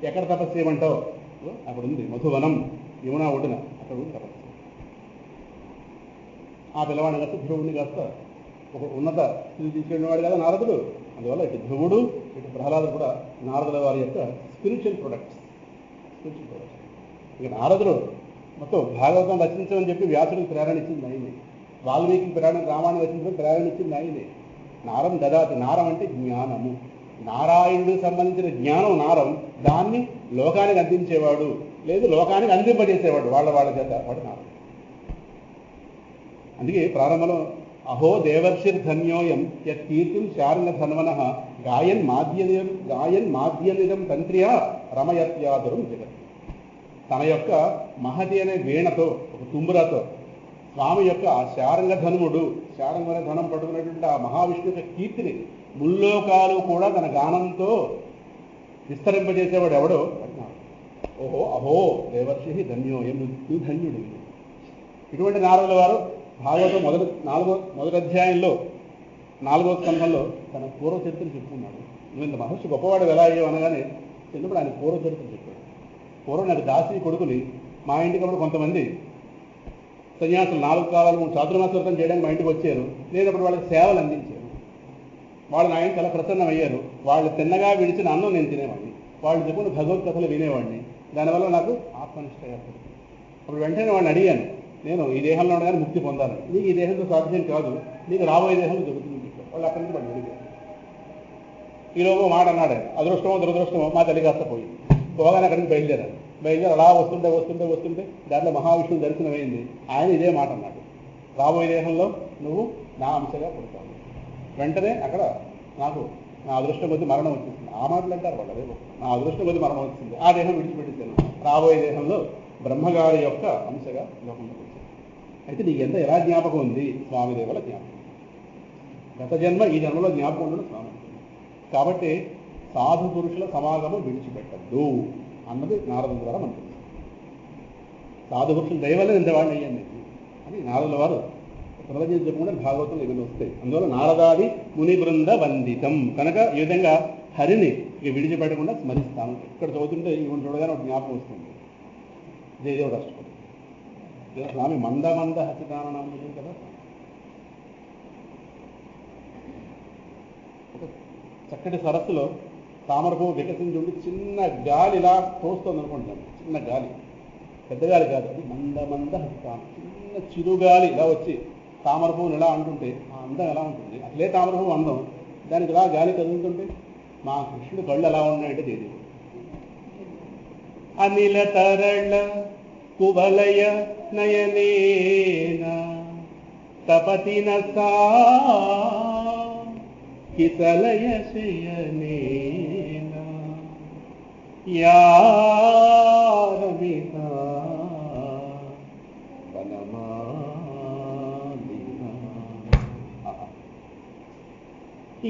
ఎక్కడ తపస్సు చేయమంటావు? అక్కడ ఉంది మధువనం, యమునా ఒడ్డున, అక్కడ ఉంది తపస్సు. ఆ పిల్లవాడిని కాస్త ధ్రువుడిని కాస్త ఒక ఉన్నత స్థితి తీసుకెళ్ళినవాడు కదా నారదుడు. అందువల్ల ఇటు ధ్రువుడు ఇటు ప్రహ్లాదుడు కూడా నారదుల వారి యొక్క స్పిరిచువల్ ప్రొడక్ట్స్. ఇక నారదుడు మొత్తం భాగవతం రచించమని చెప్పి వ్యాసుడికి ప్రేరణ ఇచ్చింది ఆయనే, వాల్మీకి రామాయణం రచించమని ప్రేరణ ఇచ్చింది ఆయనే. నారం దదాతి, నారం అంటే జ్ఞానము, నారాయణుడికి సంబంధించిన జ్ఞానం నారం, దాన్ని లోకానికి అందించేవాడు, లేదు లోకానికి అందింపజేసేవాడు వాళ్ళ చేత, వాడు నారం. అందుకే ప్రారంభంలో అహో దేవర్షిర్ధన్యోయం యత్కీర్తిం శార్ంగధన్వన గాయన్ మాద్యనిదం తంత్రియా రమయత్యాదురం జగత్. తన యొక్క మహతి అనే వీణతో, ఒక తుంబురతో స్వామి యొక్క ఆ శారంగధనుముడు, శారంగ ధనం పట్టుకున్నటువంటి ఆ మహావిష్ణు యొక్క కీర్తిని ముల్లోకాలు కూడా తన గానంతో విస్తరింపజేసేవాడు ఎవడో. ఓహో అహో దేవర్షి ధన్యోయం, నువ్వు ధన్యుడు. ఇటువంటి నారదుల వారు భాగవతం మొదటి అధ్యాయంలో 4వ స్కంధంలో తన పూర్వచరిత్రను చెప్పుకున్నాడు. నువ్వు ఇంత మహర్షి గొప్పవాడు ఎలా అయ్యో అనగానే చిన్నప్పుడు ఆయన పూర్వచరిత్ర చెప్పాడు. పూర్వం నాకు దాసి కొడుకుని మా ఇంటికి అప్పుడు కొంతమంది సన్యాసులు 4 కాలాలు చాతుర్మాస వ్రతం చేయడానికి మా ఇంటికి వచ్చారు. నేను అప్పుడు వాళ్ళకి సేవలు అందించాను. వాళ్ళు నా ఇంటి చాలా ప్రసన్నమయ్యారు. వాళ్ళు తిన్నగా విడిచిన అన్నం నేను తినేవాడిని, వాళ్ళు చెప్పుకున్న భగవద్కథలు వినేవాడిని. దానివల్ల నాకు ఆత్మనిష్ట ఏర్పడింది. అప్పుడు వెంటనే వాడిని అడిగాను, నేను ఈ దేహంలో ఉండగానే ముక్తి పొందాలని. నీకు ఈ దేహంతో సాధ్యం కాదు, నీకు రాబోయే దేహంలో దొరుకుతుంది చెప్పారు. వాళ్ళు అక్కడి నుంచి వాళ్ళు అడిగారు. ఈలోపు మాట అన్నాడు, అదృష్టమో దురదృష్టమో మా తల్లి కాస్త పోయింది. పోగానే అక్కడి నుంచి బయలుదేరి అలా వస్తుంటే దాంట్లో మహావిష్ణువు దర్శనమైంది. ఆయన ఇదే మాట అన్నాడు, రాబోయే దేహంలో నువ్వు నా అంశగా పుడతావు. వెంటనే అక్కడ నాకు నా అదృష్టం కొద్ది మరణం వచ్చేసింది. ఆ మాటలు అంటారు వాళ్ళు, అదే నా అదృష్టం కొద్ది మరణం వచ్చింది. ఆ దేహం విడిచిపెట్టేశాను, రాబోయే దేహంలో బ్రహ్మగారి యొక్క అంశగా లోకంలోకి వచ్చాను. అయితే నీకు ఎలా జ్ఞాపకం ఉంది? స్వామిదేవుల జ్ఞాపకం, గత జన్మ ఈ జన్మలో జ్ఞాపకం ఉండడం స్వామి. కాబట్టి సాధు పురుషుల సమాగమం విడిచిపెట్టద్దు అన్నది నారదుల ద్వారా మనకు తెలుసు. సాధు పురుషుల దయవల్ల ఇంతవాడిని అయ్యాను అని నారదుల వారు ప్రవచనం చెప్పుకుంటే భాగవతంలో ఇవన్నీ వస్తాయి. అందువల్ల నారదాది ముని బృంద వందితం కనుక ఈ విధంగా హరిని ఇక విడిచిపెట్టకుండా స్మరిస్తాము. ఇక్కడ చదువుతుంటే ఇవన్నీ చూడగానే ఒక జ్ఞాపకం వస్తుంది. జయదేవుడు రాష్ట్రపతి స్వామి మంద హసితానం కదా, చక్కటి సరస్సులో తామరపువ్వు వికసించి ఉండి చిన్న గాలి ఇలా తోస్తుంది అనుకుంటున్నాను. చిన్న గాలి, పెద్ద గాలి కాదు, అది మంద హస్తానం. చిన్న చిరుగాలి ఇలా వచ్చి తామరపువ్వుని ఇలా అంటుంటే ఆ అందం ఎలా ఉంటుంది? అసలే తామరపువ్వు అందం, దానికి ఇలా గాలి కదులుతుంటే మా కృష్ణుడు కళ్ళు ఎలా ఉన్నాయంటే తెలియదు. అనిల తరళ కువలయ నయనేన తపతిన సా కిసలయ శయనేన యారమిత వనమాలిన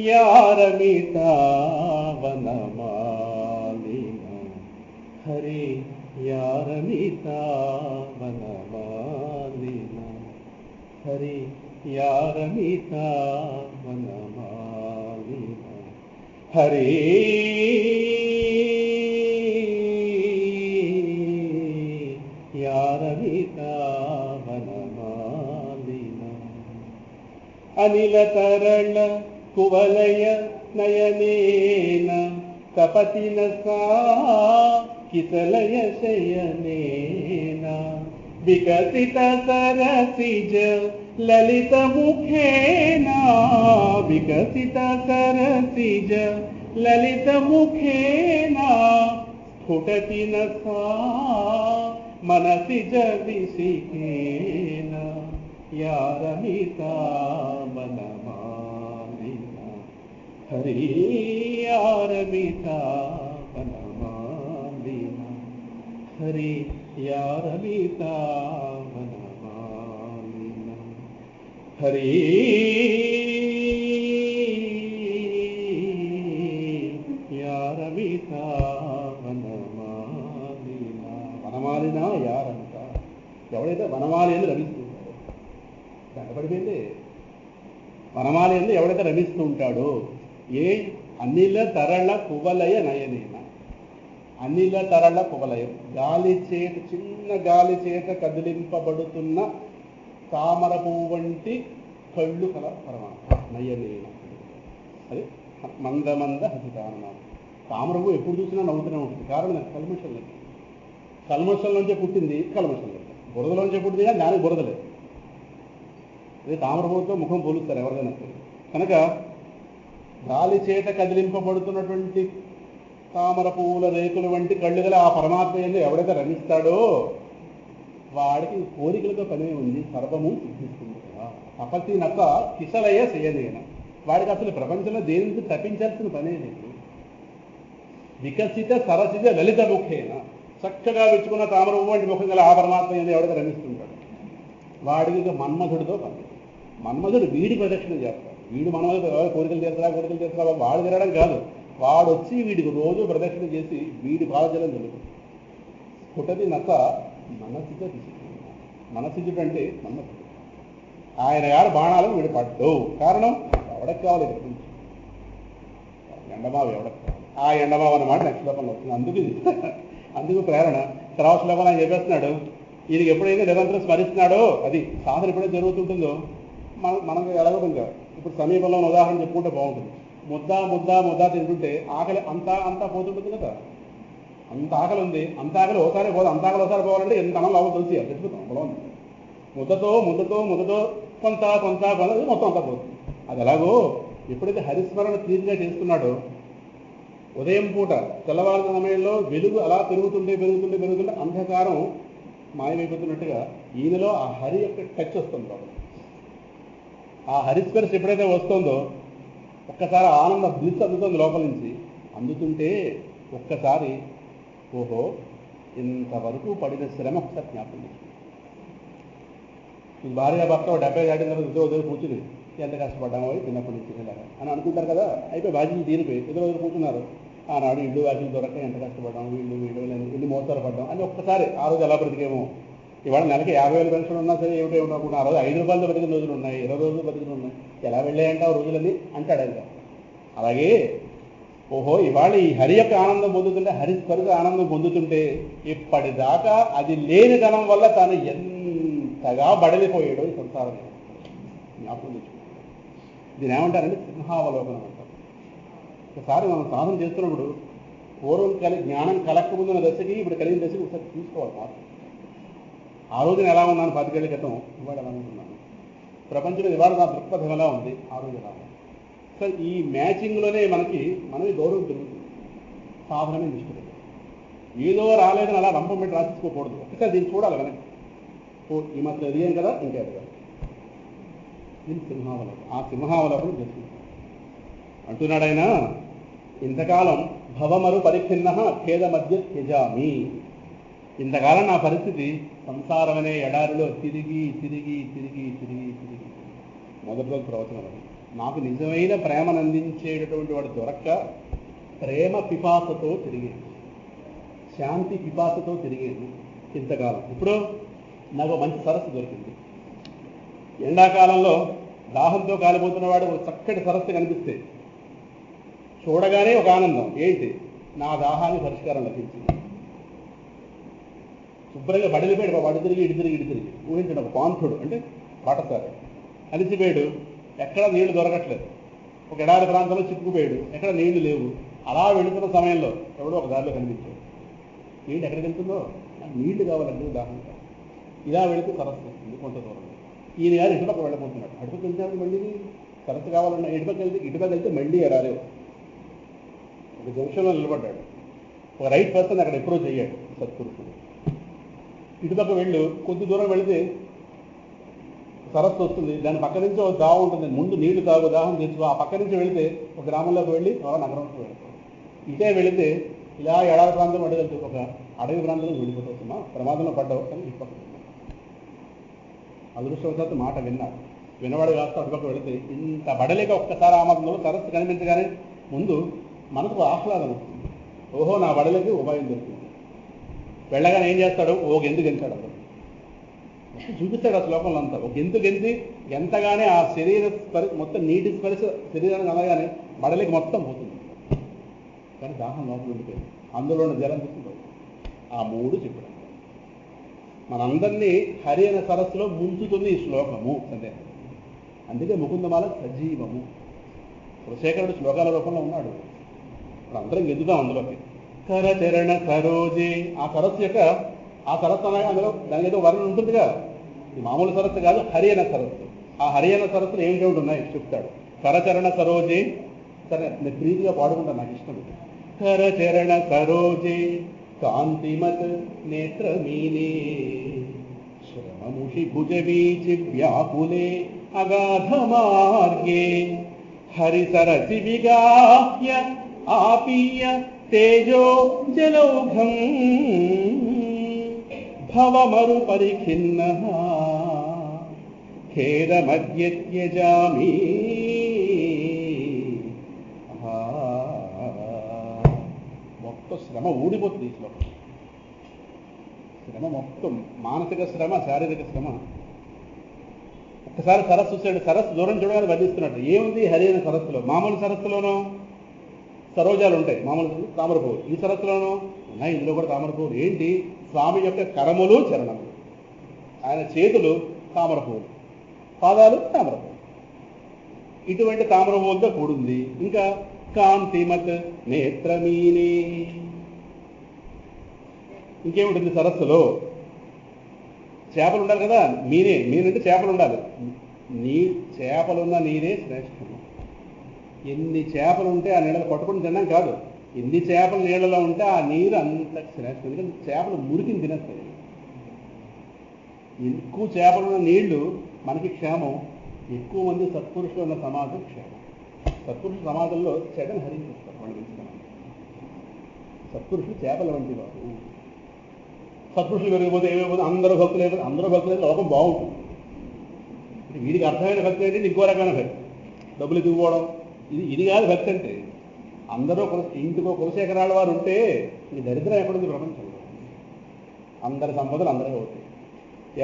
యారమిత వనమాలిన హరే యారమిత వనమాలిన హరే యారమిత వనమాలిన హరే యారమిత వనమాలిన అనిల తరళ కువలయ నయనేన తపతిన సా కిసలయ శయనేన వికసిత సరసిజ లలిత ముఖేన వికసిత సరసిజ లలిత ముఖేన స్ఫుటతి నసా మనసిజ విసికేన యారమిత వనమాలిన హరి యారమిత వనమాలిన హరి యారమిత వనమాలిన హరి యారమిత వనమాలిన వనమాలిన యారమిత. ఎవడైతే వనమాలి అని రమిస్తుంటాడో దండపడిపోయింది. వనమాలి అని ఎవడైతే రమిస్తూ ఉంటాడో ఏ అనిల తరళ కువలయ నయనేన అనిల తరళ కువలయం, గాలి చేత, చిన్న గాలి చేత కదిలింపబడుతున్న తామర పువ్వు వంటి కళ్ళు కల పరమాత్మ నయ్యలేన. అది మందమంద హసితానం. తామర పువ్వు ఎప్పుడు చూసినా నవ్వుతూనే ఉంటుంది. కారణం కల్మషం లేదు. కల్మషంలోంచే పుట్టింది కల్మషం లేదు. బురదలోంచే పుట్టింది కానీ దానికి బురద లేదు. అదే తామర పువ్వుతో ముఖం పోలుస్తారు ఎవరిదైనా. కనుక గాలి చేత కదిలింపబడుతున్నటువంటి తామర పువ్వుల రేకుల వంటి కళ్ళు గల ఆ పరమాత్మ ఏందో ఎవడైతే రమిస్తాడో వాడికి కోరికలతో పనే ఉంది, సర్వము సిద్ధిస్తుంది కదా. తపస్సి నక్క కిసలయ్య చేయలేన. వాడికి అసలు ప్రపంచంలో దేని నుంచి తప్పించాల్సిన పనే లేదు. వికసిత సరసిత లలిత ముఖేన, చక్కగా విచ్చుకున్న తామర పువ్వు వంటి ముఖం గల ఆ పరమాత్మ ఏందో ఎవడైతే రమిస్తుంటాడు వాడికి ఇక మన్మధుడితో పని. మన్మధుడు వీడి ప్రదక్షిణ చేస్తాడు. వీడు మన్మధుడు కోరికలు తీర్చరా వాడు తిరగడం కాదు, వాడు వచ్చి వీడికి రోజు ప్రదక్షిణ చేసి వీడి పాదజలం జరుగుతుంది. పుటది నత మనసిజ మనసిజుడు అంటే మన్మధుడు. ఆయన గారు బాణాలను వీడు పడ్డు. కారణం ఎవడకు కావాలి, ఎండమావు ఎవడకు కావాలి. ఆ ఎండమావు అన్నమాట నెక్స్ట్ శ్లోకంలో వస్తుంది. అందుకు ప్రేరణ. తర్వాత శ్లోకంలో ఆయన చెప్పేస్తున్నాడు, ఈయనకి ఎప్పుడైతే నిరంతరం స్మరిస్తున్నాడో అది సాధన ఎప్పుడైతే జరుగుతుంటుందో మనకు ఎలాగోగా. ఇప్పుడు సమీపంలో ఉదాహరణ చెప్పుకుంటే బాగుంటుంది. ముద్ద తింటుంటే ఆకలి అంతా పోతుంటుంది కదా. అంత ఆకలి ఉంది, అంత ఆకలి ఒకసారి పోదు, అంత ఆకలి ఒకసారి పోవాలంటే ఎంత అన్నం లోపల తెలిసి తెచ్చుకుంటాం. పొలం ముద్దతో కొంత మొత్తం అంతా పోతుంది. అది ఎలాగో ఎప్పుడైతే హరిస్మరణ తీరుగా చేస్తున్నాడో ఉదయం పూట తెల్లవారుల సమయంలో వెలుగు అలా పెరుగుతుంటే అంధకారం మాయమైపోతున్నట్టుగా ఈయనలో ఆ హరి యొక్క టచ్ వస్తుంది. ఆ హరిస్పర్శ ఎప్పుడైతే వస్తుందో ఒక్కసారి ఆనంద బ్లిస్ అందుతుంది లోపల నుంచి. అందుతుంటే ఒక్కసారి ఓహో ఇంతవరకు పడిన శ్రమ ఒకసారి జ్ఞాపకం చేస్తుంది. ఈ భార్య భర్త 70 దాటిన తర్వాత ఉదయం కూర్చుని ఎంత కష్టపడ్డామో చిన్నప్పటి నుంచి ఇలాగా అని అనుకుంటారు కదా. అయిపోయి బాధ్యతలు తీరిపోయి రోజు కూర్చున్నారు. ఆనాడు ఇల్లు వాకిలు దొరక ఎంత కష్టపడ్డాము, వీళ్ళు ఎన్ని మోసాలు పడ్డాం అని ఒక్కసారి ఆ రోజు ఎలా బ్రతికేమో. ఇవాళ నెలకి 50,000 పెన్షన్ ఉన్నా సరే ఏమిటో ఉండకుండా ఆ రోజు 5 రూపాయలతో బతికిన రోజులు ఉన్నాయి, 20 రోజులు బతికిన ఉన్నాయి. ఎలా వెళ్ళాయంటే ఆ రోజులని అంటాడు ఆయన. అలాగే ఓహో ఇవాళ ఈ హరి యొక్క ఆనందం పొందుతుంటే, హరిస్పర్శ ఆనందం పొందుతుంటే ఇప్పటిదాకా అది లేని ధనం వల్ల తాను ఎంతగా బడలిపోయాడో ఈ సంసారం జ్ఞాపకం తెచ్చుకుంటాడు. దీని ఏమంటారంటే సింహావలోకనం అంటారు. ఒకసారి మనం సాధన చేస్తున్నప్పుడు పూర్వం జ్ఞానం కలక్కముందున్న దశకి ఇప్పుడు కలిగిన దశకి ఒకసారి చూసుకోవాలి మాత్రం. ఆ రోజున ఎలా ఉన్నాను 10 ఏళ్ల క్రితం, ఇవాళ ఎలా ఉంటున్నాను, ప్రపంచంలో ఇవాళ నా దృక్పథం ఎలా ఉంది, ఆ రోజు ఎలా ఉంది. సో ఈ మ్యాచింగ్లోనే మనకి గౌరవం పెరుగుతుంది. సాధనమే నిష్ఠ. ఏదో రాలేదని అలా రంపం పెట్టి రాసుకోకూడదు. ఒకసారి దీన్ని చూడాలి వెనక్కి. ఈ మాత్రం ఎదిగాం కదా, ఇంకా ఎదగాలి. దీన్ని సింహావలోకం. ఆ సింహావలోకం చేస్తుంది అంటున్నాడు ఆయన. ఇంతకాలం భవమరు పరిచ్ఛిన్న ఖేద మధ్య త్యజామి. ఇంతకాలం నా పరిస్థితి సంసారం అనే ఎడారిలో తిరిగి మొదటి రోజు ప్రవచనం అది. నాకు నిజమైన ప్రేమను అందించేటటువంటి వాడు దొరక్క ప్రేమ పిపాసతో తిరిగేది, శాంతి పిపాసతో తిరిగేది ఇంతకాలం. ఇప్పుడు నాకు మంచి సరస్సు దొరికింది. ఎండాకాలంలో దాహంతో కాలిపోతున్నవాడు చక్కటి సరస్సు కనిపిస్తే చూడగానే ఒక ఆనందం. ఏంటి? నా దాహానికి పరిష్కారం లభించింది. శుభ్రంగా బడిలిపోయాడు, వాడు తిరిగి ఇటు తిరిగి ఊహించండి. ఒక పాంథుడు అంటే బాటసారి అలిసిపోయాడు, ఎక్కడ నీళ్లు దొరకట్లేదు. ఒక ఎడారి ప్రాంతంలో చిక్కుపోయాడు, ఎక్కడ నీళ్లు లేవు. అలా వెళుతున్న సమయంలో ఎవడో ఒక దారిలో కనిపించాడు. ఏంటి ఎక్కడికి వెళ్తుందో, నాకు నీళ్లు కావాలంటే దాహంగా. ఇలా వెళితే సరస్సు వస్తుంది కొంత దూరం. ఈయన గారు ఇటుపక్క వెళ్ళబోతున్నాడు. అటుపక్క వెళ్తే మళ్ళీ సరస్సు కావాలన్నా ఇటుపక్క వెళ్తే మళ్ళీ ఎడారే. ఒక జంక్షన్లో నిలబడ్డాడు. ఒక రైట్ పర్సన్ అక్కడ అప్రోచ్ అయ్యాడు సత్పురుషుడు. ఇటుపక్క వెళ్ళు, కొద్ది దూరం వెళితే సరస్సు వస్తుంది. దాని పక్క నుంచి ఒక దావ ఉంటుంది. ముందు నీళ్లు తాగు, దాహం తెచ్చుకో. ఆ పక్క నుంచి వెళితే ఒక గ్రామంలోకి వెళ్ళి నగరంలోకి వెళ్తాం. ఇదే వెళితే ఇలా ఎడారి ప్రాంతం అడగలుగుతూ ఒక అడవి ప్రాంతంలో వెళ్ళిపోతున్నా, ప్రమాదంలో పడ్డావు అని ఇటుపక్క. అదృష్టవశాత్తు మాట విన్నవాడు కాస్త అటుపక్క వెళితే ఇంత బడలేక ఒక్కసారి ఆమాదంలో సరస్సు కనిపించగానే ముందు మనకు ఆహ్లాదం వస్తుంది. ఓహో నా బడలకి ఉపాయం దొరుకుతుంది. వెళ్ళగానే ఏం చేస్తాడు? ఓ గెంతు గెంతాడు. అసలు చూపిస్తాడు ఆ శ్లోకంలో అంతా. ఒక గెంతు గెంతి ఎంతగానే ఆ శరీర స్పర్శ మొత్తం నీటి స్పర్శ శరీరానికి అనగానే బడలికి మొత్తం పోతుంది. కానీ దాహం లోపల ఉండిపోయింది. అందులో ఉన్న జలం తీసుకుంటాం. ఆ మూడు చెప్పడం మనందరినీ హరి అనే సరస్సులో ముంచుతుంది ఈ శ్లోకము సందేహం. అందుకే ముకుందమాల సజీవము. కులశేఖరుడు శ్లోకాల రూపంలో ఉన్నాడు. ఇప్పుడు అందరం గెద్దుతాం అందులోకి. కరచరణ సరోజే ఆ సరస్సు యొక్క ఆ సరస్సు అనే అందులో దాని ఏదో వర్ణన ఉంటుందిగా. ఇది మామూలు సరస్సు కాదు, హరి అనే సరస్సు. ఆ హరి అనే సరస్సులు ఏమిటి ఉన్నాయి చెప్తాడు. కరచరణ సరోజే. సరే నేను ప్రీతిగా పాడుకుంటాను, నాకు ఇష్టం. కరచరణ సరోజే కాంతిమత్ నేత్రమీనే శ్రమముషి భుజవీచి వ్యాకులే అగాధ మార్గే హరిసరసి విగాహ్య ఆపీయ తేజో జలౌఘం భవమరు పరిఖిన్న ఖేదమద్యత్యజామి. మొత్తం శ్రమ ఊడిపోతుంది ఈ శ్లోకం. శ్రమ మొత్తం మానసిక శ్రమ, శారీరక శ్రమ. ఒక్కసారి సరస్సు చూసాడు, సరస్సు దూరం చూడగానే వర్ణిస్తున్నట్టు. ఏముంది హరి అనే సరస్సులో? మామూలు సరస్సులోనూ సరోజాలు ఉంటాయి, మామూలు తామరపువ్వులు. ఈ సరస్సులోనూ ఉన్నాయి, ఇందులో కూడా తామరపువ్వులు. ఏంటి? స్వామి యొక్క కరములు చరణములు, ఆయన చేతులు తామరపువ్వులు, పాదాలు తామరపువ్వులు. ఇటువంటి తామరపువ్వులతో కూడింది. ఇంకా కాంతిమత్ నేత్రమీనే. ఇంకేముంటుంది సరస్సులో? చేపలు ఉండాలి కదా, మీనే. మీనంటే చేపలు ఉండాలి. చేపలున్న నీరే శ్రేష్టం. ఎన్ని చేపలు ఉంటే ఆ నీళ్ళలో కొట్టుకుని తినడం కాదు, ఎన్ని చేపలు నీళ్ళలో ఉంటే ఆ నీరు అంత శ్రేష్టం. ఎందుకంటే చేపలు మురికిని తినేస్తాయి. ఎక్కువ చేపలున్న నీళ్లు మనకి క్షేమం. ఎక్కువ మంది సత్పురుషులు ఉన్న సమాజం క్షేమం. సత్పురుషుల సమాజంలో చెడని హరించేస్తారు వాళ్ళు పెంచుకున్నాను. సత్పురుషులు చేపల వంటి వారు. సత్పురుషులు పెరిగిపోతే ఏమైపోతే అందరూ భక్తులు అయిపోతే అందరూ భక్తులు అయితే లోకం బాగుంటుంది. వీడికి అర్థమైన భక్తి ఏంటి? ఇంకో రకమైన భక్తి, డబ్బులు దిగుపోవడం. ఇది కాదు భక్తి అంటే. అందరూ ఇంటికో కులశేఖరాల వారు ఉంటే ఈ దరిద్రం ఎక్కడుంది ప్రపంచంలో? అందరి సంపదలు అందరికీ అవుతాయి.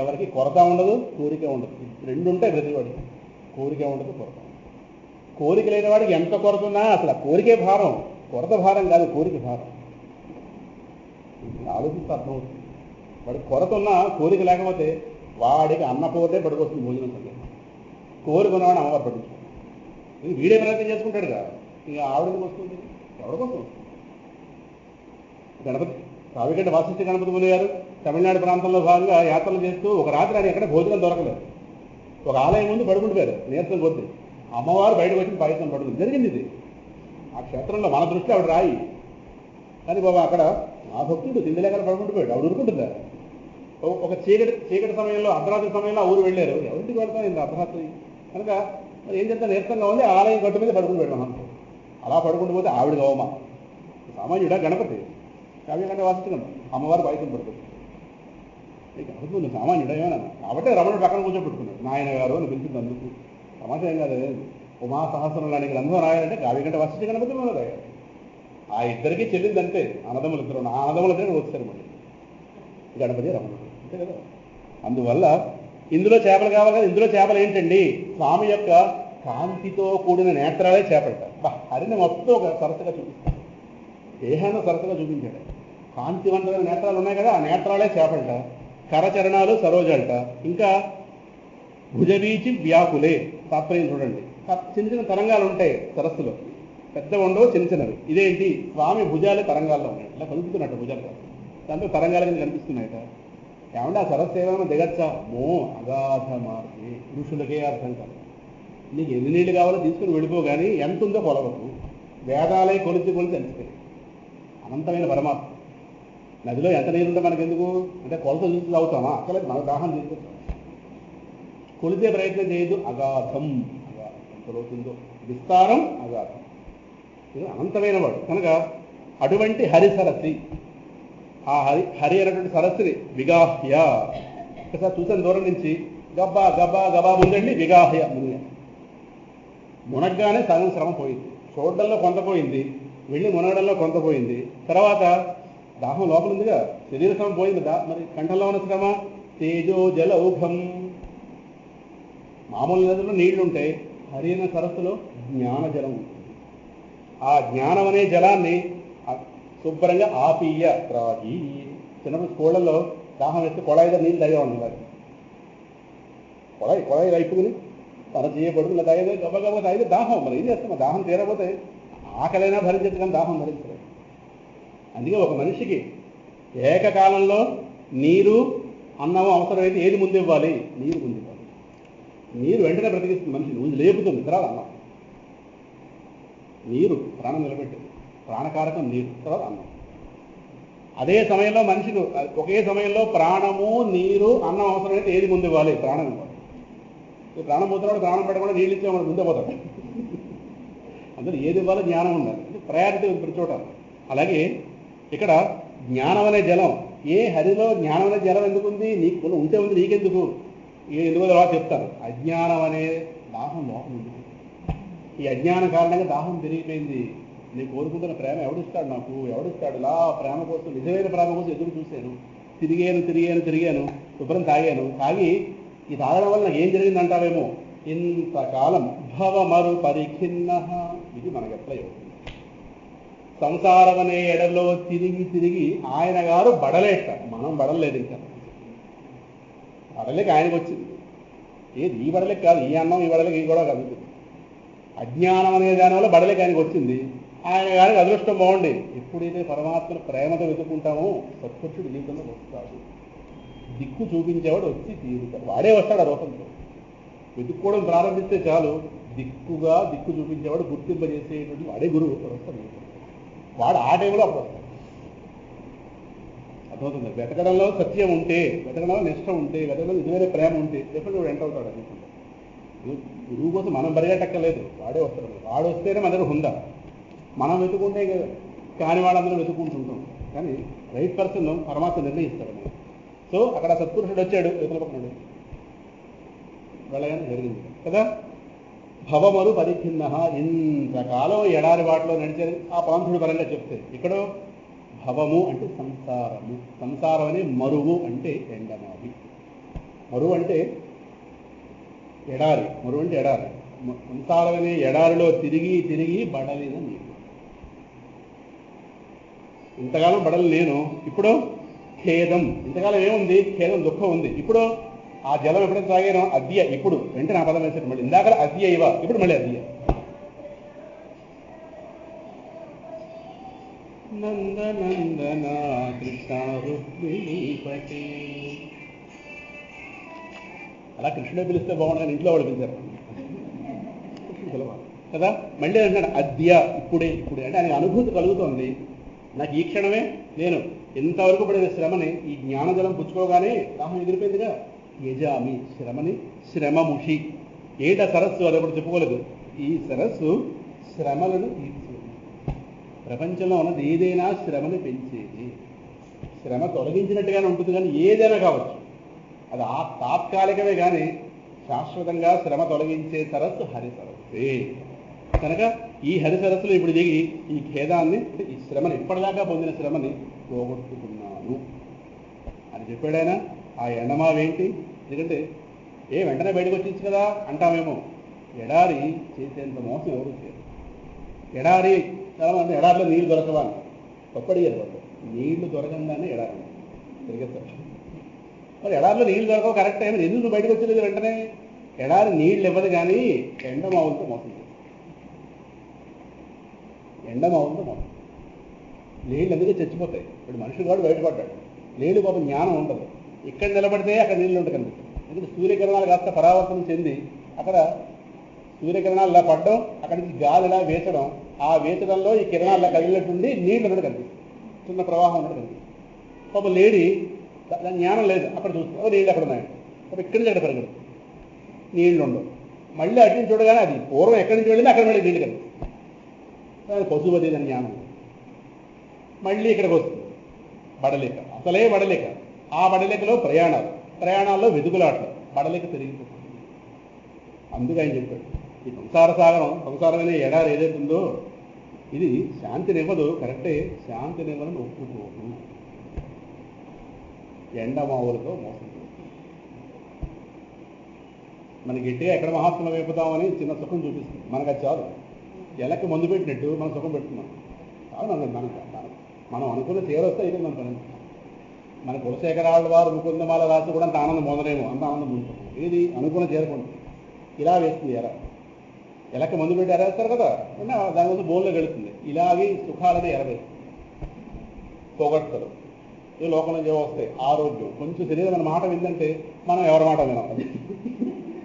ఎవరికి కొరత ఉండదు, కోరిక ఉండదు. రెండు ఉంటాయి ప్రతివాడికి, కోరిక ఉండదు, కొరత. కోరిక లేని వాడికి ఎంత కొరత ఉన్నా అసలు ఆ కోరికే భారం. కొరత భారం కాదు, కోరిక భారం. ఆలోచిస్తే అర్థమవుతుంది. వాడికి కొరత ఉన్నా కోరిక లేకపోతే వాడికి అన్నపోతే పడుకొస్తుంది భోజనం సంగతి. కోరుకున్నవాడిని అమ్మవారు పట్టించుకోండి. వీడే ప్రయత్నం చేసుకుంటాడు కదా, ఇక ఆవిడకి వస్తుంది, ఎవరికోసం వస్తుంది? గణపతి కావిగడ్డ వాసిష్ఠ గణపతి ముని గారు తమిళనాడు ప్రాంతంలో భాగంగా యాత్రలు చేస్తూ ఒక రాత్రి ఆయన ఎక్కడ భోజనం దొరకలేదు. ఒక ఆలయం ముందు పడుకుంటుపోయారు నీరసం కొద్ది. అమ్మవారు బయటకు వచ్చి పాయసం పడుకుంది. జరిగింది ఇది ఆ క్షేత్రంలో. మన దృష్టి ఆవిడ రాయి, కానీ బాబా అక్కడ ఆ భక్తుడు తిండి లేక పడుకుంటుపోయాడు. ఆవిడ ఉరుకుంటుందా? ఒక చీకటి సమయంలో, అర్ధరాత్రి సమయంలో ఆ ఊరు వెళ్ళారు. ఎవరింటికి వెళ్తాం ఇంత అర్ధరాత్రి కనుక మరి ఏం చేస్తా, నీరసంగా ఉంది, ఆలయం గట్టు మీద పడుకుని వెళ్ళాం. అలా పడుకుంటూ పోతే ఆవిడ గోమా. సామాన్యుడా గణపతి, కావ్యకంటే వాసిస్తున్నాం, అమ్మవారు పాయసం పడుతుంది. గణపతి సామాన్యుడా ఏమన్నా? కాబట్టి రమణుడు పక్కన కూర్చోబెట్టుకున్నాడు. నాయన గారు అని పిలిచింది. అందుకు సమాచారం ఏం కాదు. ఉమా సహస్రం లాంటి గ్రంథం రాయాలంటే కావ్యకంటే వాసిష్ఠ గణపతి మనం రాయాలి. ఆ ఇద్దరికీ చెల్లిందంటే అన్నదమ్ములు ఇద్దరు. ఆ అన్నదమ్ముల దగ్గర వచ్చారు మళ్ళీ గణపతి రమణుడు, అంతే కదా. అందువల్ల ఇందులో చేపలు కావాలి కదా. ఇందులో చేపలు ఏంటండి? స్వామి యొక్క కాంతితో కూడిన నేత్రాలే చేపలట. హరిని మొత్తం ఒక సరస్సుగా చూపిస్తాడు, దేహాన్ని సరస్సుగా చూపించాడు. కాంతివంతమైన నేత్రాలు ఉన్నాయి కదా, ఆ నేత్రాలే చేపలట. కరచరణాలు సరోజాలట. ఇంకా భుజవీచి వ్యాకులే. తాత్పర్యం చూడండి. చిన్న చిన్న తరంగాలు ఉంటాయి సరస్సులో, పెద్ద ఉండవు, చిన్న చిన్నవి. ఇదేంటి? స్వామి భుజాలే తరంగాల్లో ఉన్నాయి. ఇలా కలుపుతున్నట్టు భుజాలు కాదు, దాంట్లో తరంగాల కింద కనిపిస్తున్నాయట. ఏమంటే ఆ సరస్సు ఏమైనా దిగచ్చా? మో అగాధ మార్గే. పురుషులకే అర్థం కాదు. నీకు ఎన్ని నీళ్ళు కావాలో తీసుకుని వెళ్ళిపో, కానీ ఎంత ఉందో కొలవకు. వేదాలే కొలిచి అనిపిస్తాయి. అనంతమైన పరమాత్మ. నదిలో ఎంత నీరుంటే మనకెందుకు అంటే కొలత చూసి తాగుతామా? అక్కడ మన దాహం తీసుకొస్తాం. కొలిచే ప్రయత్నం చేయదు. అగాధం, అగాధం ఎంత లోతుందో, విస్తారం అగాధం. ఇది అనంతమైన వాడు కనుక అటువంటి హరిసరస్సి. ఆ హరి అనేటువంటి సరస్సుని విగాహ్య. ఒకసారి చూసాను దూరం నుంచి, గబ్బా గబ్బా గబా ముందండి, విగాహ్య ముందు. మునగ్గానే సగం శ్రమ పోయింది. చూడడంలో కొంత పోయింది, వెళ్ళి మునగడంలో కొంత పోయింది. తర్వాత దాహం లోపల ఉందిగా, శరీర శ్రమ పోయింది. మరి కంఠంలో ఉన్న శ్రమ తేజో జల ఊఘం. మామూలు నదిలో నీళ్లుంటాయి, హరి అనే సరస్సులో జ్ఞాన జలం ఉంటుంది. ఆ జ్ఞానం అనే జలాన్ని శుభ్రంగా ఆపీయ త్రాగి. చిన్నప్పుడు స్కూళ్ళల్లో దాహం వేస్తే కొళాయి దగ్గర నీళ్ళు తాగేవాళ్ళు. కొళాయి వైపుకుని తన చేయబడుతుంది ఇలా తాగేది గబగబా తాగితే దాహం. మరి ఏం చేస్తాం? దాహం తీరకపోతే ఆకలైనా భరించదు కానీ దాహం భరించలేదు. అందుకే ఒక మనిషికి ఏకకాలంలో నీరు అన్నం అవసరమైతే ఏది ముందు ఇవ్వాలి? నీరు ముందు ఇవ్వాలి. నీరు వెంటనే బ్రతికిస్తుంది మనిషిని, ముందు లేపుతుంది, తర్వాత అన్నం. నీరు ప్రాణం నిలబెట్టింది, ప్రాణకారకం నీరు, తర్వాత అన్నం. అదే సమయంలో మనిషికి ఒకే సమయంలో ప్రాణము నీరు అన్నం అవసరమైతే ఏది ముందు ఇవ్వాలి? ప్రాణం ఇవ్వాలి. ప్రాణం పోతున్నాడు, ప్రాణం పెట్టకుండా నీళ్ళు ఇచ్చే వాడు ముందే పోతాడు. అందులో ఏది ఇవ్వాలో జ్ఞానం ఉండాలి, ప్రయారిటీ ప్రతి చోట. అలాగే ఇక్కడ జ్ఞానం అనే జలం, ఏ హరిలో జ్ఞానం అనే జలం ఎందుకుంది? నీకు ఉంటే ఉంది, నీకెందుకు? ఎందుకో తర్వాత చెప్తాను. అజ్ఞానం అనే దాహం లోపం ఉంది. ఈ అజ్ఞానం కారణంగా దాహం పెరిగిపోయింది. నేను కోరుకుంటున్న ప్రేమ ఎవడిస్తాడు నాకు? ఎవడిస్తాడు? ఇలా ప్రేమ కోసం, నిజమైన ప్రేమ కోసం ఎదురు చూశాను, తిరిగాను, శుభ్రం తాగాను. తాగి ఈ తాగడం వల్ల నాకు ఏం జరిగిందంటావేమో, ఇంతకాలం భవమరు పరిఖిన్న. ఇది మనకు ఎట్లా అవుతుంది? సంసారం అనే ఎడలో తిరిగి ఆయన గారు బడలేట, మనం బడలేదు. ఇంకా బడలేక ఆయనకు వచ్చింది. ఏది ఈ బడలేక కాదు, ఈ అన్నం ఈ బడలేక ఈ కూడా కాదు. అజ్ఞానం అనే దానివల్ల బడలేక ఆయనకు వచ్చింది. ఆయన గారికి అదృష్టం బాగుండి, ఎప్పుడైతే పరమాత్మను ప్రేమతో వెతుకుంటామో సత్పురుషుడు జీవితంలో వస్తాడు. దిక్కు చూపించేవాడు వచ్చి తీరుతాడు, వాడే వస్తాడు ఆ రూపంతో. వెతుక్కోవడం ప్రారంభిస్తే చాలు, దిక్కు చూపించేవాడు, గుర్తింపజేసేటువంటి వాడే గురువు వస్తాడు. వాడు ఆ టైంలో అప్పుడు వస్తాడు. అర్థమవుతుంది. వెతకడంలో సత్యం ఉంటే, వెతకడంలో నిష్ట ఉంటే, వెతకడంలో నిజమైన ప్రేమ ఉంటే ఎప్పుడు వాడు ఎంటర్ అవుతాడు అనుకుంటాడు. గురువు కోసం మనం బరిగట్టక్కర్లేదు, వాడే వస్తాడు. వాడు వస్తేనే మన దగ్గర ఉందా. మనం వెతుకుంటే కాని వాళ్ళందరూ వెతుకుంటుంటాం. కానీ రైట్ పర్సన్ పరమాత్మ నిర్ణయిస్తాడు మనం. సో అక్కడ సత్పురుషుడు వచ్చాడు, ఇతర పక్కన వెళ్ళగానే జరిగింది కదా. భవమరు పరిఖిన్న, ఇంతకాలం ఎడారి వాటిలో నడిచేది ఆ పాంథుడి పరంగా చెప్తే, ఇక్కడ భవము అంటే సంసారము, సంసారం అనే మరువు అంటే ఎండమావి. మరువు అంటే ఎడారి, సంసారం అనే ఎడారిలో తిరిగి బడలిన నీరు. ఇంతకాలం బడలు నేను, ఇప్పుడు ఖేదం. ఇంతకాలం ఏముంది? ఖేదం, దుఃఖం ఉంది. ఇప్పుడు ఆ జలం ఎప్పుడైతే తాగానో అద్య, ఇప్పుడు వెంటనే ఆ పదం వేసాడు. మళ్ళీ ఇందాక అద్య ఇవ, ఇప్పుడు మళ్ళీ అద్య. నందనందన కృష్ణ రుక్మిణీపతి. అలా కృష్ణుడే పిలిస్తే బాగుంటుంది, ఇంట్లో వాళ్ళు పిలిచారు కదా. మళ్ళీ అంటున్నాడు అద్య, ఇప్పుడే అంటే ఆయనకు అనుభూతి కలుగుతోంది. నాకు ఈ క్షణమే నేను ఎంతవరకు పడిన శ్రమని ఈ జ్ఞానజలం పుచ్చుకోగానే దాహం ఎగిరిపోయిందిగా. యజామి శ్రమని శ్రమముషి. ఏట సరస్సు, అది ఒకటి చెప్పుకోలేదు. ఈ సరస్సు శ్రమలను తీర్చేది. ప్రపంచంలో ఉన్నది ఏదైనా శ్రమని పెంచేది. శ్రమ తొలగించినట్టుగానే ఉంటుంది, కానీ ఏదైనా కావచ్చు, అది ఆ తాత్కాలికమే కానీ శాశ్వతంగా శ్రమ తొలగించే సరస్సు హరి సరస్సే. కనుక ఈ హరి సరస్సులో ఇప్పుడు దిగి ఈ ఖేదాన్ని, అంటే ఈ శ్రమని, ఇప్పటిదాకా పొందిన శ్రమని పోగొట్టుకున్నాను అని చెప్పాడాయన. ఆ ఎండమావేంటి? ఎందుకంటే వెంటనే బయటకు వచ్చింది కదా అంటామేమో. ఎడారి చేసేంత మోసం ఎవరు చేయరు. ఎడారి చాలా మంది ఎడారిలో నీళ్లు దొరకవాలి తప్పడిగారు వాళ్ళు. నీళ్లు దొరకంగానే ఎడారి తిరిగేస్తారు. మరి ఎడారిలో నీళ్లు దొరకవు కరెక్ట్ టైం, ఎందుకు బయటకు వచ్చేది వెంటనే? ఎడారి నీళ్ళు ఇవ్వదు కానీ ఎండమావులతో మోసం చేస్తుంది. ఎండమావులతో మోసం. నీళ్ళు ఎందుకే చచ్చిపోతాయి. ఇప్పుడు మనుషులు కూడా బయటపడ్డాడు. నీళ్ళు పాపం జ్ఞానం ఉండదు. ఇక్కడ నిలబడితే అక్కడ నీళ్ళు ఉంటుంది కనుక. ఎందుకంటే సూర్యకిరణాలు కాస్త పరావర్తనం చెంది అక్కడ సూర్యకిరణాలు ఇలా పడడం, అక్కడి నుంచి గాలి ఇలా వేచడం, ఆ వేచడంలో ఈ కిరణాలు కదిలినట్టుండి నీళ్ళు ఉన్నట్టు కనిపిస్తుంది, చిన్న ప్రవాహం ఉన్నట్టు కనిపిస్తుంది. పాపం లేడీ జ్ఞానం లేదు, అక్కడ చూస్తే నీళ్ళు ఎక్కడ ఉన్నాయి, పాపం ఇక్కడి నుంచి అక్కడ పెరగదు, నీళ్ళు ఉండవు. మళ్ళీ అటు నుంచి చూడగానే అది పూర్వం ఎక్కడి నుంచి వెళ్ళింది అక్కడ మళ్ళీ నీళ్ళు కనిపిస్తుంది. పశుపతి దాని జ్ఞానం. మళ్ళీ ఇక్కడికి వస్తుంది బడలేక, అసలే బడలేక. ఆ బడలేకలో ప్రయాణాల్లో వెతుకులాటలు, బడలేక పెరిగిపోతుంది. అందుకు ఆయన చెప్పాడు, ఈ సంసార సాగరం, సంసారమైన ఎడారి ఏదైతే ఉందో ఇది శాంతినివ్వదు, కరెక్టే, శాంతినివ్వదని ఒప్పుకోదు. ఎండమావులతో మోసం చేస్తుంది. మన గట్టిగా ఎక్కడ మహాత్ములు వైపుతామని చిన్న సుఖం చూపిస్తుంది. మనకు అది చాలు. ఎలక్కి మందు పెట్టినట్టు మనం సుఖం పెడుతున్నాం. చాలు మనకు మనం అనుకున్న చేరొస్తే అయితే మన పని. మన కులశేఖరాళ్ళ వారు ముకుందమాల రాసి కూడా అంత ఆనందం పొందలేము, అంత ఆనందం పొందుతాం. ఏది అనుకున్న చేరకుండా ఇలా వేస్తుంది ఎలక మందు పెట్టి ఎరేస్తారు కదా, దానివల్ల బోన్లో గెలుస్తుంది. ఇలాగే సుఖాలని ఎరవేస్తుంది, పొగడ్తలు ఈ లోకంలో ఏవో వస్తాయి. ఆరోగ్యం, కొంచెం శరీరం మన మాట విందంటే మనం ఎవరి మాట వినాం, అది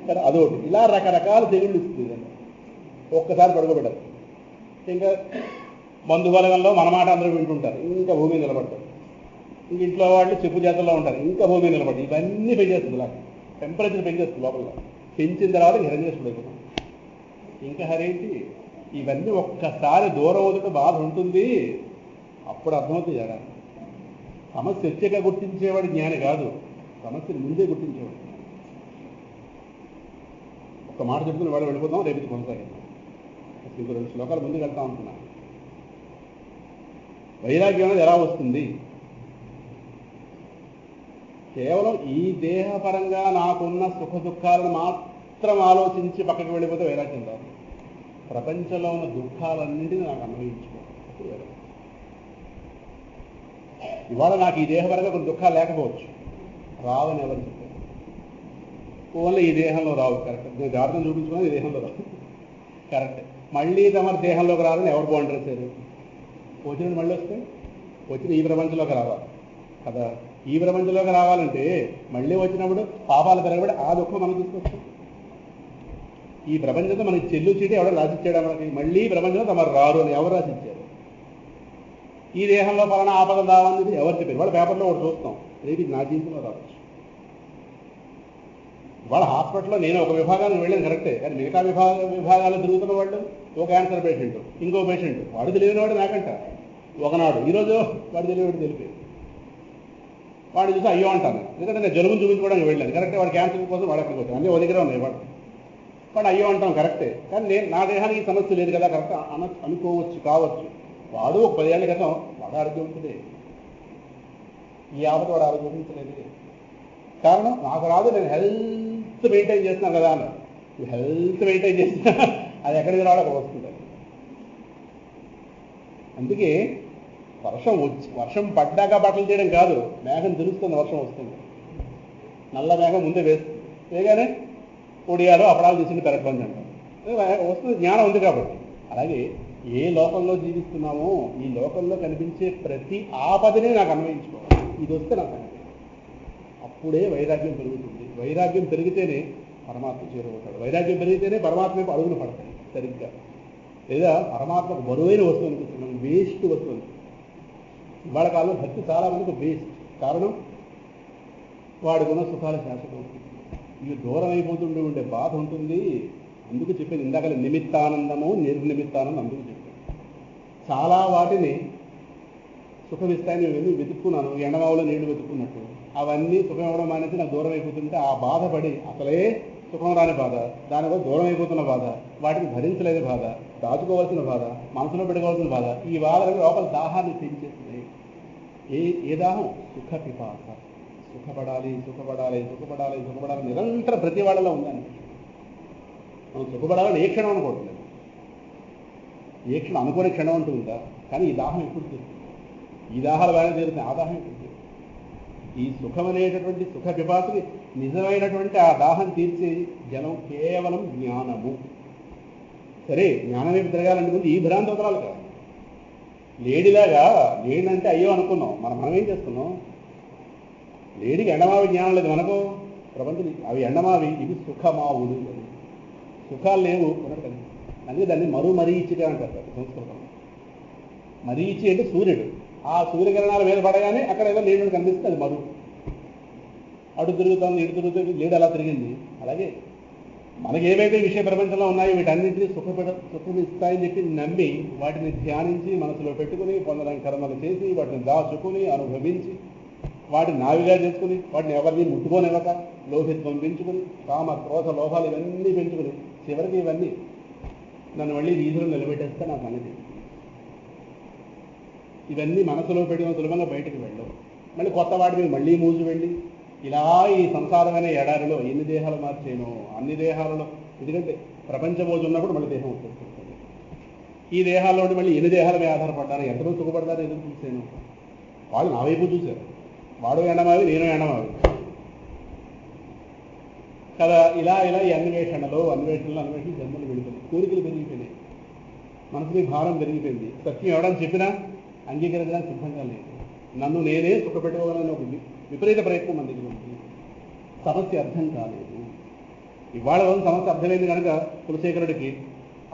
కదా అదొకటి. ఇలా రకరకాల తెగుళ్ళు ఇస్తుంది. ఒక్కసారి పడుకోబెట్టారు. ఇంకా బంధుబలగంలో మన మాట అందరూ వింటుంటారు, ఇంకా భూమి నిలబడతారు. ఇంక ఇంట్లో వాళ్ళు చెప్పు చేతల్లో ఉంటారు, ఇంకా భూమి నిలబడి ఇవన్నీ పెంచేస్తుంది. ఇలా టెంపరేచర్ పెంచేస్తుంది లోపల. పెంచిన తర్వాత హిరణ్యేశ్వరుడు అయిపోతాం. ఇంకా హరేంటి ఇవన్నీ ఒక్కసారి దూరం అవుతుంటే బాధ ఉంటుంది. అప్పుడు అర్థమవుతుంది కదా, సమస్య వచ్చాక గుర్తించేవాడు జ్ఞాని కాదు, సమస్యను ముందే గుర్తించేవాడు. ఒక మాట చెప్తున్న వాడు వెళ్ళిపోతాం, రేపు కొనసాగిద్దాం. ఇంకో 2 శ్లోకాలు ముందుకు వెళ్తాం అనుకున్నాను. వైరాగ్యం అనేది ఎలా వస్తుంది? కేవలం ఈ దేహపరంగా నాకున్న సుఖ దుఃఖాలను మాత్రం ఆలోచించి పక్కకి వెళ్ళిపోతే వైరాగ్యం రాదు. ప్రపంచంలో ఉన్న దుఃఖాలన్నింటినీ నాకు అన్వయించుకోవాలి. వైరాగ్యం. ఇవాళ నాకు ఈ దేహపరంగా కొన్ని దుఃఖాలు లేకపోవచ్చు, రావని ఎవరు చెప్పారు? ఓన్లీ ఈ దేహంలో రావు, కరెక్ట్. నేను జాతకం చూపించుకున్నా ఈ దేహంలో రావు, కరెక్ట్. మళ్ళీ తమ దేహంలోకి రావాలని ఎవరు బాగుంటారు సార్? వచ్చినట్టు మళ్ళీ వస్తే వచ్చిన ఈ ప్రపంచంలోకి రావాలి కదా. ఈ ప్రపంచంలోకి రావాలంటే మళ్ళీ వచ్చినప్పుడు పాపాలు పెరగబడి ఆ దుఃఖం మనం తీసుకొస్తాం. ఈ ప్రపంచంతో మనకి చెల్లు చీటి ఎవడో రాసిచ్చాడు మనకి, మళ్ళీ ప్రపంచంలో తమరు రారు అని ఎవరు రాసిచ్చారు? ఈ దేహంలో పలానా ఆపదలు రావాలని ఎవరు చెప్పారు? వాళ్ళ పేపర్లో ఒకటి చూస్తాం, రేపు నా జీవితంలో రావచ్చు. వాళ్ళ హాస్పిటల్లో నేను ఒక విభాగానికి వెళ్ళాను కరెక్టే, కానీ మిగతా విభాగాలు తిరుగుతున్న వాళ్ళు ఒక క్యాన్సర్ పేషెంట్, ఇంకో పేషెంట్, వాడు తెలియనివాడు నాకంట. ఒకనాడు ఈరోజు వాడు తెలియవాడు తెలిపేది, వాడు చూసి అయ్యో అంటాను. ఎందుకంటే నేను జలుబును చూపించుకోవడానికి వెళ్ళాను కరెక్టే, వాడు క్యాన్సర్ కోసం వాడు ఎక్కడికి వచ్చాను, అన్నీ ఓ దగ్గర ఉన్నాయి. వాడు అయ్యో అంటాం కరెక్టే, కానీ నేను నా దేహానికి సమస్య లేదు కదా, కరెక్ట్ అనుకోవచ్చు కావచ్చు. వాడు ఒక 10 ఏళ్ల క్రితం వాడు ఆరోగ్యవంతుడే, ఈ ఆపద వాడు ఆరోగ్యవంతులేదు. కారణం నాకు రాదు, నేను హెల్త్ మెయింటైన్ చేస్తున్నాను కదా అన్న. హెల్త్ మెయింటైన్ చేస్తున్నా, అది ఎక్కడికి రావడం అక్కడ వస్తుంది. అందుకే వర్షం పడ్డాక బట్టలు తీయడం కాదు, మేఘం తెలుస్తుంది వర్షం వస్తుంది. నల్ల మేఘం ముందే వేస్తుంది, వేగానే ఒడియాలో అప్పడాలు తీసుకుని పెరగబంది అంటాం, వస్తుంది. జ్ఞానం ఉంది కాబట్టి. అలాగే ఏ లోకంలో జీవిస్తున్నామో ఈ లోకంలో కనిపించే ప్రతి ఆపదనే నాకు అన్వయించుకోవాలి. ఇది వస్తే నాకు అప్పుడే వైరాగ్యం పెరుగుతుంది. వైరాగ్యం పెరిగితేనే పరమాత్మ చేరుకుంటాడు. వైరాగ్యం పెరిగితేనే పరమాత్మ అడుగులు పడతాయి సరిగ్గా. లేదా పరమాత్మకు బరువైన వస్తువు అనిపిస్తుంది, వేస్ట్ వస్తువు. ఇవాళ కాలంలో భక్తి చాలా మందికి వేస్ట్. కారణం వాడుకున్న సుఖాలు శాశ్వతం, ఇవి దూరం అయిపోతుండే ఉండే బాధ ఉంటుంది. అందుకు చెప్పేది ఇందాక నిమిత్తానందము నిర్నిమిత్తానందం. అందుకు చెప్పేది చాలా వాటిని సుఖమిస్తాయని వెళ్ళి వెతుక్కున్నాను, ఎండమావులో నీళ్లు వెతుక్కున్నట్టు. అవన్నీ సుఖం ఇవ్వడం మానేసి నాకు దూరం అయిపోతుంటే ఆ బాధపడి, అసలే సుఖం రాని బాధ, దానివల్ల దూరం అయిపోతున్న బాధ, వాటిని భరించలేని బాధ, దాచుకోవాల్సిన బాధ, మనసులో పెట్టుకోవాల్సిన బాధ, ఈ బాధలను లోపల దాహాన్ని పెంచేస్తున్నాయి. ఏ దాహం? సుఖ పిపాస. సుఖపడాలి సుఖపడాలి సుఖపడాలి సుఖపడాలి నిరంతర ప్రతి వాళ్ళలో ఉందని. మనం సుఖపడాలని ఏ క్షణం అనుకోవట్లేదు, ఏ క్షణం అనుకునే క్షణం అంటూ ఉందా? కానీ ఈ దాహం ఎప్పుడు తీరుతుంది? ఈ దాహాలు బాగా తీరుతుంది, ఆ దాహం ఎప్పుడు తీరుతుంది? ఈ సుఖం అనేటటువంటి సుఖ పిపాసకి నిజమైనటువంటి ఆ దాహం తీర్చే జనం కేవలం జ్ఞానము. సరే, జ్ఞానం వైపు తిరగాలంటే ముందు ఈ భ్రాంతి వదలాలి కదా. లేడీలాగా లేడంటే అయ్యో అనుకున్నాం, మనం ఏం చేస్తున్నాం? లేడీకి ఎండమావి జ్ఞానం లేదు, మనకు ప్రపంచం అవి ఎండమావి, ఇవి సుఖమావులు. సుఖాలు లేవు ఉన్నట్టు. అందుకే దాన్ని మరీచిక అంటారు సంస్కృతంలో. మరీచి అంటే సూర్యుడు. ఆ సూర్యకిరణాల మీద పడగానే అక్కడ ఏదో నీళ్ళు కనిపిస్తే అది మరుగు. అటు తిరుగుతుంది, ఇటు తిరుగుతుంది, లేడు అలా తిరిగింది. అలాగే మనకి ఏవైతే విషయ ప్రపంచంలో ఉన్నాయో వీటన్నింటినీ సుఖమిస్తాయని చెప్పి నమ్మి వాటిని ధ్యానించి మనసులో పెట్టుకుని పొందడానికి కర్మలు చేసి వాటిని దాచుకుని అనుభవించి వాటిని నావిగా చేసుకుని వాటిని ఎవరిని ముట్టుకోనివ్వక లోహిత్వం పెంచుకుని కామ క్రోధ లోభాలు ఇవన్నీ పెంచుకుని చివరికి ఇవన్నీ నన్ను మళ్ళీ వీధిలో నిలబెట్టేస్తే నాకు అనేది. ఇవన్నీ మనసులో పెట్టిన సులభంగా బయటకు వెళ్ళవు. మళ్ళీ కొత్త వాటి మీద మళ్ళీ మూజు వెళ్ళి ఇలా ఈ సంసారమైన ఎడారిలో ఎన్ని దేహాలు మార్చేనో అన్ని దేహాలలో. ఎందుకంటే ప్రపంచ మోజు ఉన్నప్పుడు మళ్ళీ దేహం వచ్చేస్తుంది. ఈ దేహాల్లో ఉండి మళ్ళీ ఎన్ని దేహాల మీద ఆధారపడ్డారు, ఎంతలో సుఖపడతారో ఎదురు చూశాను. వాళ్ళు నా వైపు చూశారు. వాడు ఎండమావి, నేను ఎండమావి కదా. ఇలా ఈ అన్వేషణలు జన్మలు వెళ్ళిపోయింది. కోరికలు పెరిగిపోయినాయి, మనసుని భారం పెరిగిపోయింది. సత్యం ఎవడని చెప్పినా అంగీకరించడానికి సిద్ధంగా లేదు. నన్ను నేనే సుఖపెట్టుకోవాలని ఒక విపరీత ప్రయత్నం మన దగ్గర ఉంది. సమస్య అర్థం కాలేదు. ఇవాళ రోజు సమస్య అర్థమైంది కనుక కులశేఖరుడికి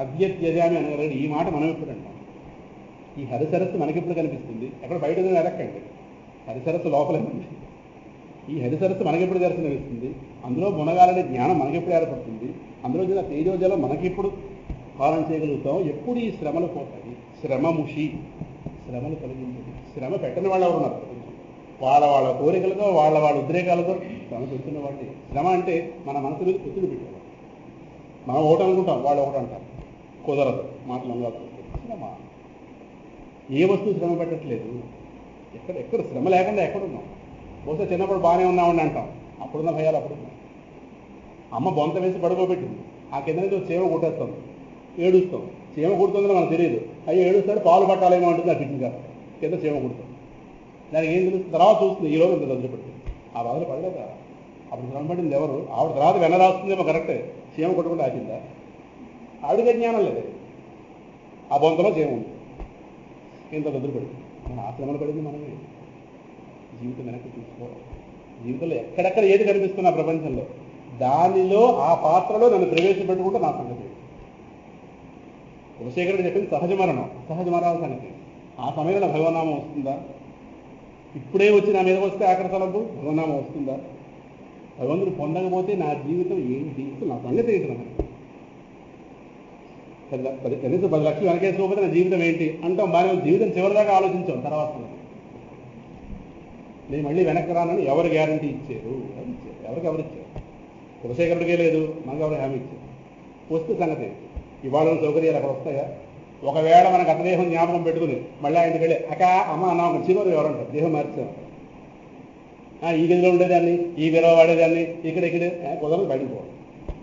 అద్యత్యజామి అనగలడు. ఈ మాట మనం ఎప్పుడు అంటాం? ఈ హరిసరస్సు మనకెప్పుడు కనిపిస్తుంది? ఎక్కడ బయట వెనక్కండి, హరిసరస్సు లోపలే ఉంది. ఈ హరిసరస్సు మనకెప్పుడు దర్శనమిస్తుంది? అందులో మునగాలనే జ్ఞానం మనకెప్పుడు ఏర్పడుతుంది? అందులో చిన్న తేజోజలం మనకెప్పుడు పాలన చేయగలుగుతాం? ఎప్పుడు ఈ శ్రమలు పోతాయి? శ్రమముషి, శ్రమలు కలిగించేది. శ్రమ పెట్టని వాళ్ళు ఎవరు ఉన్నారు? వాళ్ళ కోరికలతో వాళ్ళ ఉద్రేకాలతో శ్రమ పెడుతున్న వాళ్ళే. శ్రమ అంటే మన మనసు మీద ఒత్తిడి పెట్టేవాళ్ళు. మనం ఒకటి అనుకుంటాం, వాళ్ళు ఒకటి అంటారు. కుదరదు, మాటలు అనువాదం. శ్రమ ఏ వస్తువు శ్రమ పెట్టట్లేదు. ఎక్కడ శ్రమ లేకుండా ఎక్కడున్నాం? బహుశా చిన్నప్పుడు బాగానే ఉన్నామని అంటాం. అప్పుడున్న భయాలు అప్పుడున్నాయి. అమ్మ బొంత వేసి పడుకోబెట్టింది, ఆ కింద నుంచి చీమ కొట్టేస్తాం, ఏడుస్తాం. చీమ కుడుతుందని మనకు తెలియదు. అయ్యి ఏడుస్తాడు, పాలు పట్టాలేమో అంటుంది ఆ కిచెన్ గారు. కింద చీమ కుడుతుంది. దానికి ఏం తెలుస్తుంది? తర్వాత చూస్తుంది, ఈరోజు ఇంత వదిలిపెట్టింది. ఆ బాధలు పడలేదా? అప్పుడు శ్రమ పడింది ఎవరు? ఆవిడ తర్వాత వెన రాస్తుందేమో కరెక్టే, చీమ కొట్టుకుంటే ఆచిందా? ఆవిడకి జ్ఞానం లేదు. ఆ బొంతలో చీమ ఉంది, ఇంత వదిలిపెడుతుంది. మన ఆశ్రమలు పడింది మనమే. జీవితం వెనక్కి చూసుకోవాలి. జీవితంలో ఎక్కడెక్కడ ఏది కనిపిస్తున్నా ప్రపంచంలో, దానిలో ఆ పాత్రలో నన్ను ప్రవేశపెట్టుకుంటే నా సంగతి. కులశేఖరుడు చెప్పింది సహజ మరణాల సంగతి. ఆ సమయంలో భగవన్నామం వస్తుందా? ఇప్పుడే వచ్చి నా మీద వస్తే ఆఖరి తలంపు భగవన్నామం వస్తుందా? భగవంతుడు పొందకపోతే నా జీవితం ఏంటి? నా సంగతి ఏంటి? కనీసం 10 లక్షలు వెనకేసుకోకపోతే నా జీవితం ఏంటి అంటాం. బాగా జీవితం చివరిదాకా ఆలోచించాం. తర్వాత నేను మళ్ళీ వెనక్కి రానని ఎవరు గ్యారంటీ ఇచ్చారు? ఎవరిచ్చారు? కులశేఖరుడికే లేదు, మనకు ఎవరు హామీ ఇచ్చారు? వస్తే సంగతి ఇవాళ సౌకర్యాలు అక్కడ వస్తాయా? ఒకవేళ మనకు అతదేహం జ్ఞాపకం పెట్టుకుని మళ్ళీ ఆయనకి వెళ్ళి అమ్మ అన్న ఒక చివరి ఎవరంటారు? దేహం మార్చాం. ఈ గదిలో ఉండేదాన్ని, ఈ విరవ వాడేదాన్ని, ఇక్కడే కుదరదు, బయటకు పోవాలి.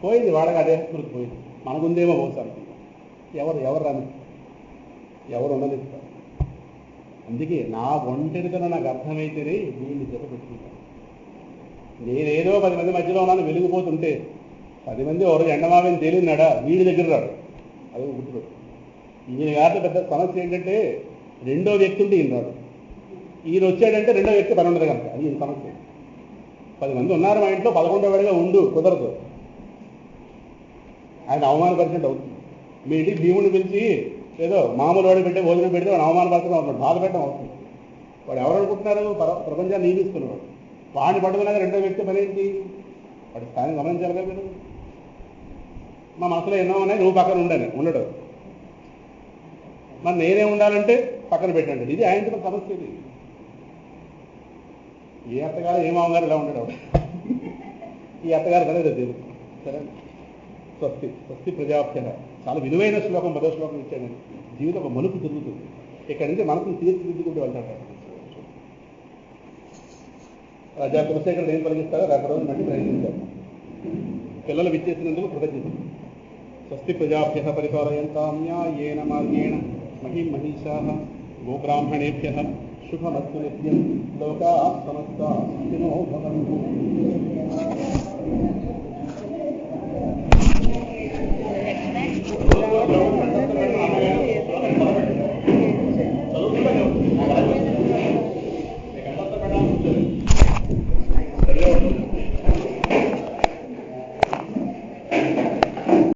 పోయింది, వాడగా అదే స్మృతి పోయింది. మనకుందేమో పోతాను. ఎవరు రాని, ఎవరు ఉండలేదు. అందుకే నా ఒంటరితనం నాకు అర్థమైతేనే దీన్ని చెప్ప పెట్టుకుంటాను. నేనేదో 10 మంది మధ్యలో ఉన్నాను, వెలిగిపోతుంటే 10 మంది ఎవరు ఎండమావేని తేలినాడా? వీడి దగ్గర రాడు. అదే గుర్తుపెట్టు. ఈయన గారితో పెద్ద సమస్య ఏంటంటే రెండో వ్యక్తి ఉంటే ఈయన రాడు. ఈయన వచ్చాడంటే రెండో వ్యక్తి పని ఉండదు కనుక అది ఈయన సమస్య. 10 మంది ఉన్నారు మా ఇంట్లో, 11వ వాడిగా ఉండు, కుదరదు. ఆయన అవమానపరిచినట్టు అవుతుంది. మీ ఇంటికి భీముడిని పిలిచి ఏదో మామూలు వాడు పెట్టే భోజనం పెడితే వాడు అవమానపరచడం అవుతుంది, బాధ పెట్టడం అవుతుంది. వాడు ఎవరు అనుకుంటున్నారు? ప్రపంచాన్ని నియమిస్తున్నాడు. వాడిని పట్టుకున్నాక రెండో వ్యక్తి పని ఏంటి? వాడి స్థానం గమనించాలి కదా మీరు. మా మనసులో ఎన్నో ఉన్నాయి, నువ్వు పక్కన ఉండడు. మరి నేనే ఉండాలంటే పక్కన పెట్టండి. ఇది ఆయన సమస్య. ఇది ఏ అత్తగారు ఏ మామగారు ఇలా ఉండడు. ఈ అత్తగారు కదా తెలుసు. సరే, స్వస్తి ప్రజాభ్య. చాలా విలువైన శ్లోకం, 10వ శ్లోకం ఇచ్చాడని. జీవితం ఒక మలుపు తిరుగుతుంది. ఇక్కడి నుంచి మనసును తీర్చిదిద్దుకుంటూ వెళ్తాడు. రాజా కులశేఖరుడు ఏం కలిగిస్తారో రేపు రోజు మళ్ళీ ప్రయత్నించారు. పిల్లలు విచ్చేసినందుకు కృతజ్ఞత. స్వస్తి ప్రజాభ్య పరిపాలయంతాం న్యాయేన మార్గేణ మహిం మహిషాః గోబ్రాహ్మణేభ్యః శుభమస్తు నిత్యం. లోకాః సమస్తాః సుఖినో భవంతు.